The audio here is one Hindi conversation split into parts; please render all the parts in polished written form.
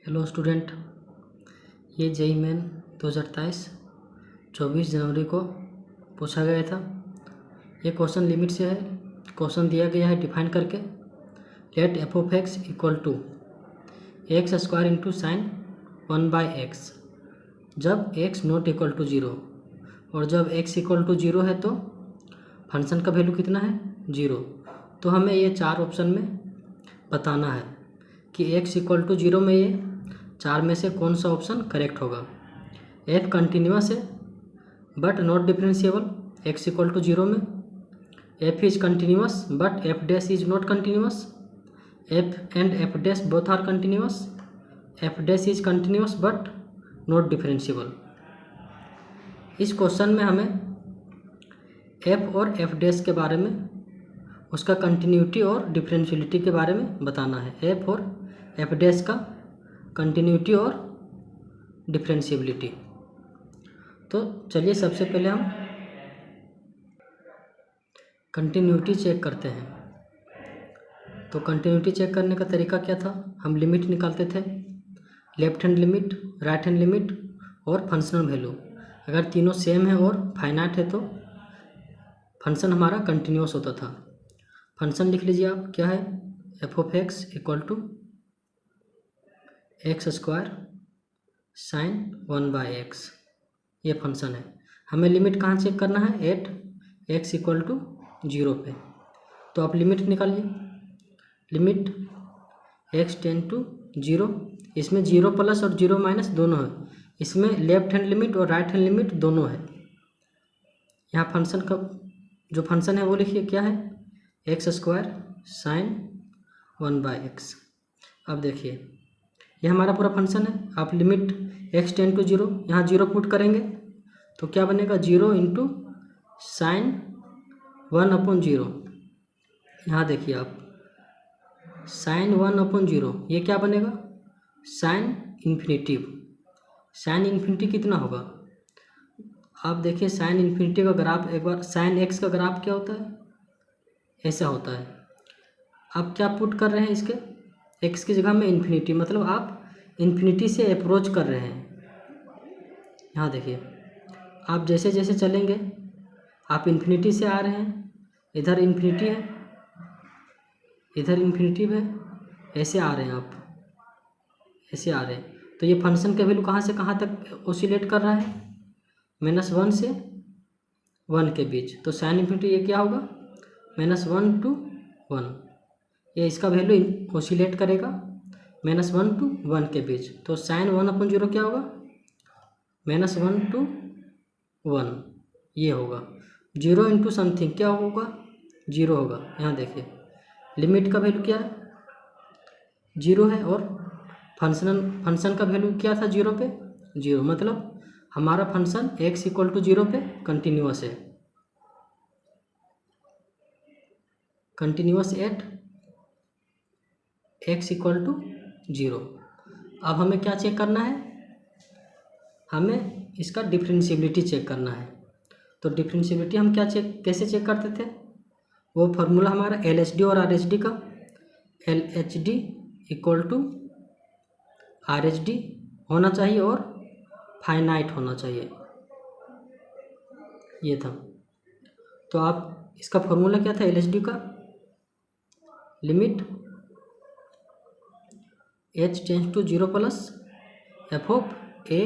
हेलो स्टूडेंट, ये जेईई मेन 2023 24 जनवरी को पूछा गया था। ये क्वेश्चन लिमिट से है। क्वेश्चन दिया गया है डिफाइन करके, let f of x equal to x square into sine 1/x जब x नॉट इक्वल टू 0 और जब x इक्वल टू 0 है तो फंक्शन का वैल्यू कितना है 0। तो हमें ये चार ऑप्शन में बताना है कि x इक्वल टू 0 में ये चार में से कौन सा ऑप्शन करेक्ट होगा। f कंटिन्यूस है but not differentiable x equal to 0 में, f is continuous but f dash is not continuous, f and f dash both are continuous, f dash is continuous but not differentiable. इस क्वेश्चन में हमें f और f डैश के बारे में, उसका कंटिन्यूटी और डिफरेंशियलिटी के बारे में बताना है। f और f डैश का कंटिन्यूटी और डिफरेंशियबिलिटी। तो चलिए सबसे पहले हम कंटिन्यूटी चेक करते हैं। तो कंटिन्यूटी चेक करने का तरीका क्या था, हम लिमिट निकालते थे, left hand limit, right hand limit और फंक्शनल वैल्यू। अगर तीनों सेम है और फाइनाइट है तो फंक्शन हमारा कंटिन्यूस होता था। फंक्शन लिख लीजिए आप, क्या है, f of x equal to x square sine 1/x, ये फंक्शन है। हमें लिमिट कहाँ चेक करना है, एट एक्स इक्वल टू 0 पे। तो आप लिमिट निकालिए, लिमिट x टेंड टू 0, इसमें 0 प्लस और 0 माइनस दोनों है, इसमें लेफ्ट हैंड लिमिट और राइट हैंड लिमिट दोनों है। यहाँ फंक्शन का जो फंक्शन है वो लिखिए, क्या है, एक्स स्क्वायर साइन 1/x। अब देखिए ये हमारा पूरा फंक्शन है। आप लिमिट x टेंड टू 0, यहाँ 0 पुट करेंगे तो क्या बनेगा, 0 इंटू साइन 1/0। यहाँ देखिए आप साइन 1/0, ये क्या बनेगा, साइन इन्फिनिटिव। साइन इन्फिनिटी कितना होगा, आप देखिए साइन इन्फिनिटी का ग्राफ एक बार, साइन एक्स का ग्राफ क्या होता है, ऐसा होता है। आप क्या पुट कर रहे हैं, इसके एक्स की जगह में इन्फिनिटी, मतलब आप इन्फिनिटी से अप्रोच कर रहे हैं। यहाँ देखिए आप जैसे जैसे चलेंगे आप इन्फिनिटी से आ रहे हैं, इधर इन्फिनिटी है, इधर इन्फिनिटी है, ऐसे आ रहे हैं आप, ऐसे आ रहे हैं। तो ये फंक्शन का वैल्यू कहाँ से कहाँ तक ओसिलेट कर रहा है, -1 से 1 के बीच। तो साइन इन्फिनिटी ये क्या होगा, -1 to 1, ये इसका वैल्यू ओसिलेट करेगा -1 to 1 के बीच। तो साइन 1/0 क्या होगा, -1 to 1, ये होगा। 0 इंटू समथिंग क्या होगा, 0 होगा। यहाँ देखिए लिमिट का वैल्यू क्या है, 0 है, और फंक्शन का वैल्यू क्या था 0 पे, 0, मतलब हमारा फंक्शन x इक्वल टू 0 पे कंटिन्यूस है, continuous at x equal to 0। अब हमें क्या चेक करना है, हमें इसका डिफरेंशियबिलिटी चेक करना है। तो डिफरेंशियबिलिटी हम क्या चेक, कैसे चेक करते थे, वो फार्मूला हमारा LHD और RHD का, LHD इक्वल टू RHD होना चाहिए और फाइनाइट होना चाहिए, ये था। तो आप इसका फॉर्मूला क्या था LHD का, limit h tends to 0 plus F of a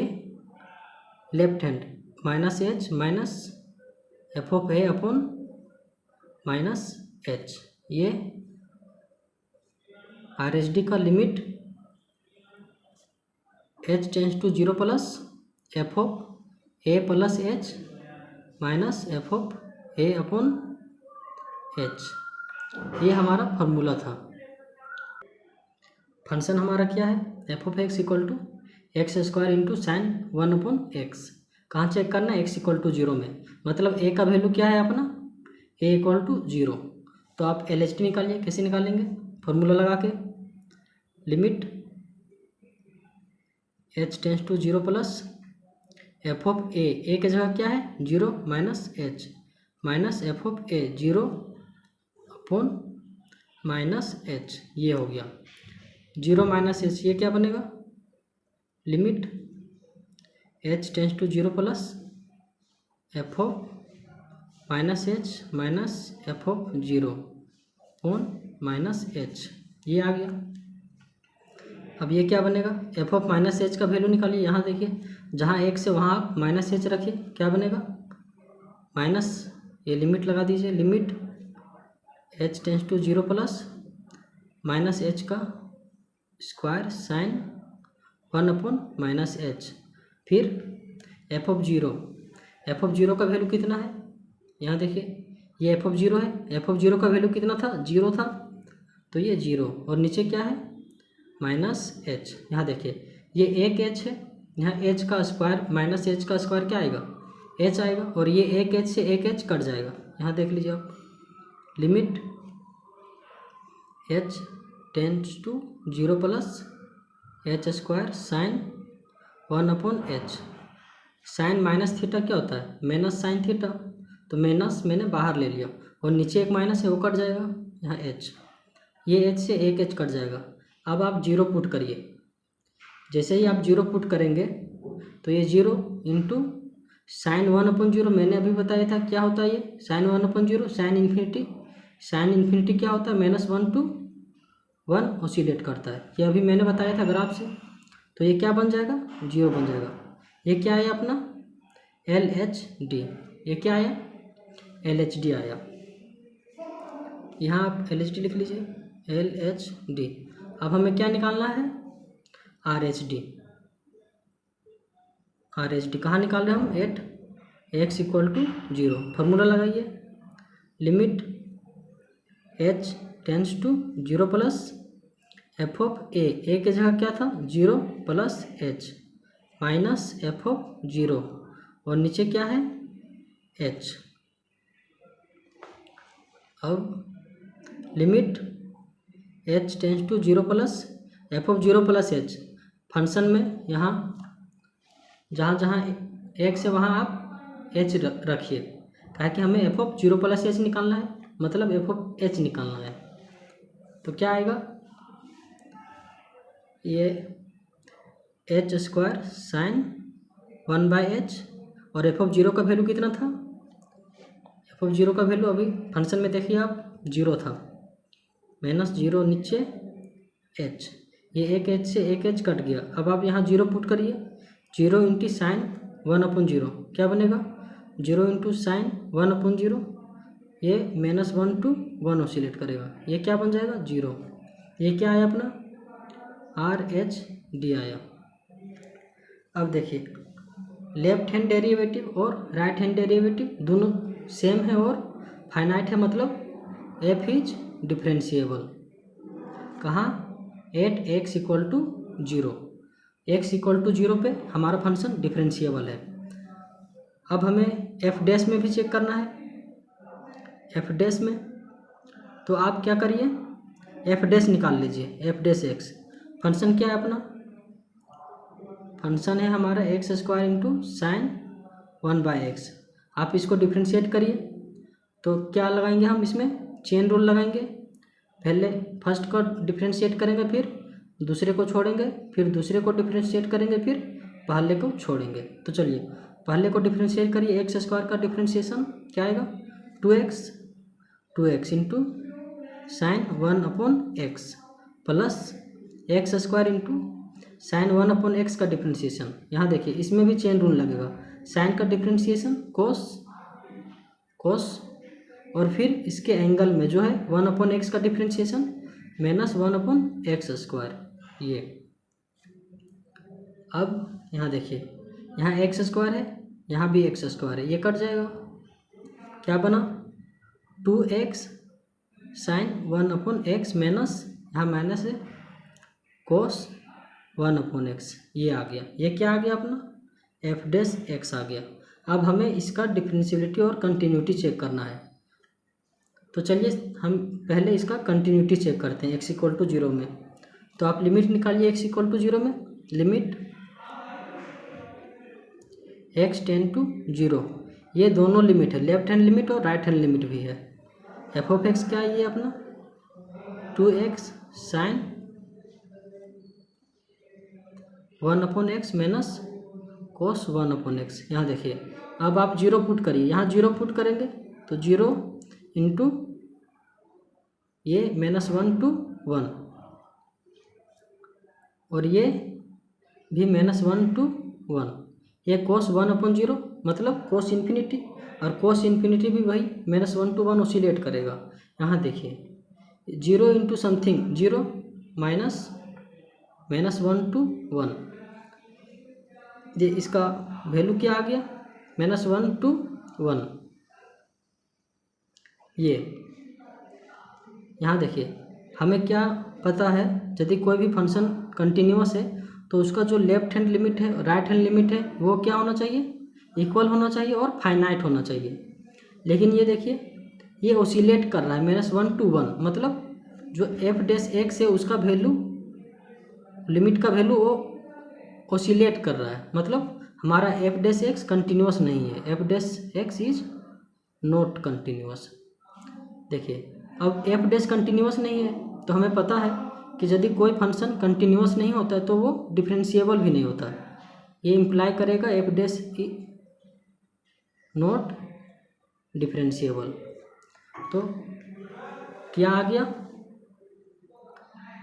left hand minus h minus F of a upon minus h। ये RHD का limit h tends to 0 plus F of a plus h minus F of a upon h, ये हमारा फार्मूला था। फंक्शन हमारा क्या है, f of x equal to x square into sine 1/x। कहाँ चेक करना है, x इक्वल टू 0 में, मतलब a का वैल्यू क्या है अपना, a इक्वल टू 0। तो आप LHD निकालिए, कैसे निकालेंगे, फॉर्मूला लगा के, limit h tends to 0 plus F of a की जगह क्या है 0 minus h minus F of a 0 upon minus h, ये हो गया 0 माइनस h, ये क्या बनेगा limit h tends to 0 plus F of minus h minus F of 0 on minus h, ये आ गया। अब ये क्या बनेगा, एफ ऑफ माइनस एच का वैल्यू निकालिए। यहाँ देखिए, जहाँ एक से वहाँ आप माइनस एच रखिए, क्या बनेगा माइनस, ये लिमिट लगा दीजिए, limit h tends to 0 plus minus h का स्क्वायर साइन 1/-h, फिर एफ ऑफ 0, एफ ऑफ 0 का वैल्यू कितना है, यहाँ देखिए ये एफ ऑफ 0 है, एफ ऑफ 0 का वैल्यू कितना था, 0 था, तो ये 0, और नीचे क्या है माइनस एच। यहाँ देखिए ये एक एच है, यहाँ एच का स्क्वायर माइनस एच का स्क्वायर क्या आएगा, एच आएगा, और ये एक एच से एक एच कट जाएगा। यहाँ देख लीजिए आप, limit h tends to 0 plus h square sine 1/h, sine minus theta क्या होता है, माइनस साइन थीटा, तो माइनस मैंने बाहर ले लिया, और नीचे एक माइनस है वो कट जाएगा, यहाँ h, ये h से एक h कट जाएगा। अब आप 0 पुट करिए, जैसे ही आप 0 पुट करेंगे तो ये 0 इंटू साइन 1/0, मैंने अभी बताया था क्या होता है ये साइन 1/0, साइन इन्फिनिटी क्या होता है -1 to 1 ऑसिलेट करता है, ये अभी मैंने बताया था ग्राफ से। तो ये क्या बन जाएगा, 0 बन जाएगा। ये क्या आया अपना LHD, ये क्या आया LHD आया, यहाँ आप LHD लिख लीजिए, LHD। अब हमें क्या निकालना है RHD, कहाँ निकाल रहे हैं हम, एट x = 0, फार्मूला लगाइए, limit h tends to 0 plus F of A की जगह क्या था 0 plus h minus F of 0, और नीचे क्या है h। अब limit h tends to 0 plus F of 0 plus h, function में यहाँ जहाँ एक से वहाँ आप h रखिए, कहा कि हमें एफ ऑफ 0 प्लस h निकालना है, मतलब एफ ऑफ h निकालना है। तो क्या आएगा, ये h स्क्वायर साइन 1/h, और एफ ऑफ 0 का वैल्यू कितना था, एफ ऑफ 0 का वैल्यू अभी फंक्शन में देखिए आप 0 था, -0 नीचे h, ये एक h से एक h कट गया। अब आप यहाँ 0 पुट करिए, 0 इंटू साइन 1/0 क्या बनेगा, 0 इंटू साइन 1/0, ये -1 to 1 ऑसिलेट करेगा, ये क्या बन जाएगा 0। ये क्या आया अपना RHD आया। अब देखिए लेफ्ट हैंड डेरिवेटिव और राइट हैंड डेरिवेटिव दोनों सेम है और फाइनाइट है, मतलब f इज डिफरेंशिएबल, कहाँ एट x = 0, x = 0 पे हमारा फंक्शन डिफरेंशिएबल है। अब हमें f डैश में भी चेक करना है, f डैश में तो आप क्या करिए f डैश निकाल लीजिए, f डैश x, फंक्शन क्या है अपना, फंक्शन है हमारा x² इंटू साइन 1/x। आप इसको डिफ्रेंशिएट करिए, तो क्या लगाएंगे हम इसमें, चेन रूल लगाएंगे, पहले फर्स्ट को डिफ्रेंशिएट करेंगे, फिर दूसरे को छोड़ेंगे, फिर दूसरे को डिफ्रेंशिएट करेंगे, फिर पहले को छोड़ेंगे। तो चलिए पहले को डिफ्रेंशिएट करिए, x² का डिफ्रेंशिएशन क्या आएगा 2x into sine 1/x plus x² into sine 1/x का डिफ्रेंशिएशन। यहाँ देखिए इसमें भी चेन रूल लगेगा, साइन का डिफ्रेंशिएशन कोस, और फिर इसके एंगल में जो है 1/x का डिफ्रेंशिएशन -1/x²। ये अब यहाँ देखिए यहाँ x² है, यहाँ भी x² है, ये कट जाएगा, क्या बना 2x साइन 1/x माइनस, यहाँ माइनस है कोस 1/x, ये आ गया। ये क्या आ गया अपना f डैश x आ गया। अब हमें इसका डिफरेंशियलिटी और कंटिन्यूटी चेक करना है, तो चलिए हम पहले इसका कंटिन्यूटी चेक करते हैं x = 0 में। तो आप लिमिट निकालिए x = 0 में, लिमिट x टेंड टू 0, ये दोनों लिमिट है, लेफ्ट हैंड लिमिट और राइट हैंड लिमिट भी है। एफ ऑफ एक्स क्या है ये अपना 2x sign 1/x minus cos 1/x। यहाँ देखिए, अब आप 0 पुट करिए, यहाँ 0 पुट करेंगे तो 0 इंटू ये -1 to 1 और ये भी -1 to 1। ये cos 1/0 मतलब cos इन्फिनिटी, और cos इन्फिनिटी भी वही -1 to 1 ऑसिलेट करेगा। यहाँ देखिए 0 इंटू समथिंग 0 -1 to 1, ये इसका वैल्यू क्या आ गया -1 to 1। ये यहाँ देखिए, हमें क्या पता है, यदि कोई भी फंक्शन कंटिन्यूअस है तो उसका जो लेफ्ट हैंड लिमिट है राइट हैंड लिमिट है वो क्या होना चाहिए, इक्वल होना चाहिए और फाइनाइट होना चाहिए। लेकिन ये देखिए ये ऑसिलेट कर रहा है -1 to 1, मतलब जो f'(x) है उसका वैल्यू, लिमिट का वैल्यू वो ऑसिलेट कर रहा है, मतलब हमारा f'(x) कंटिन्यूअस नहीं है, f'(x) इज नॉट कंटिन्यूअस। देखिए अब f' कंटिन्यूअस नहीं है तो हमें पता है कि यदि कोई फंक्शन कंटिन्यूअस नहीं होता है तो वो डिफरेंशिएबल भी नहीं होता। ये इम्प्लाई करेगा f' नॉट डिफरेंशिएबल। तो क्या आ गया,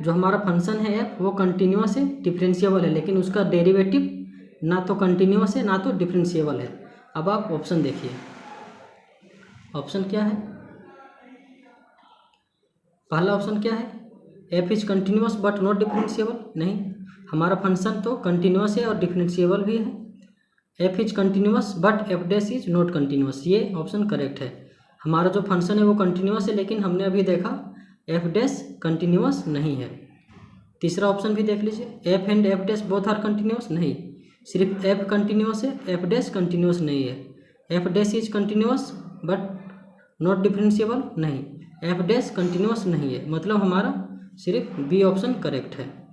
जो हमारा फंक्शन है f वो कंटिन्यूअस है, डिफरेंशिएबल है, लेकिन उसका डेरिवेटिव ना तो कंटिन्यूअस है ना तो डिफरेंशिएबल है। अब आप ऑप्शन देखिए, ऑप्शन क्या है, पहला ऑप्शन क्या है, f is continuous but not differentiable. नहीं, हमारा फंक्शन तो कंटिन्यूअस है और डिफरेंशिएबल भी है। f is continuous but f' is not continuous, ये ऑप्शन करेक्ट है। हमारा जो फंक्शन है वो कंटिन्यूअस है, लेकिन हमने अभी देखा f' कंटिन्यूअस नहीं है। तीसरा ऑप्शन भी देख लीजिए, f and f' both are continuous, नहीं, सिर्फ f कंटिन्यूअस है, f' कंटिन्यूअस नहीं है। f' is continuous but not differentiable, नहीं, f' कंटिन्यूअस नहीं है, मतलब हमारा सिर्फ बी ऑप्शन करेक्ट है।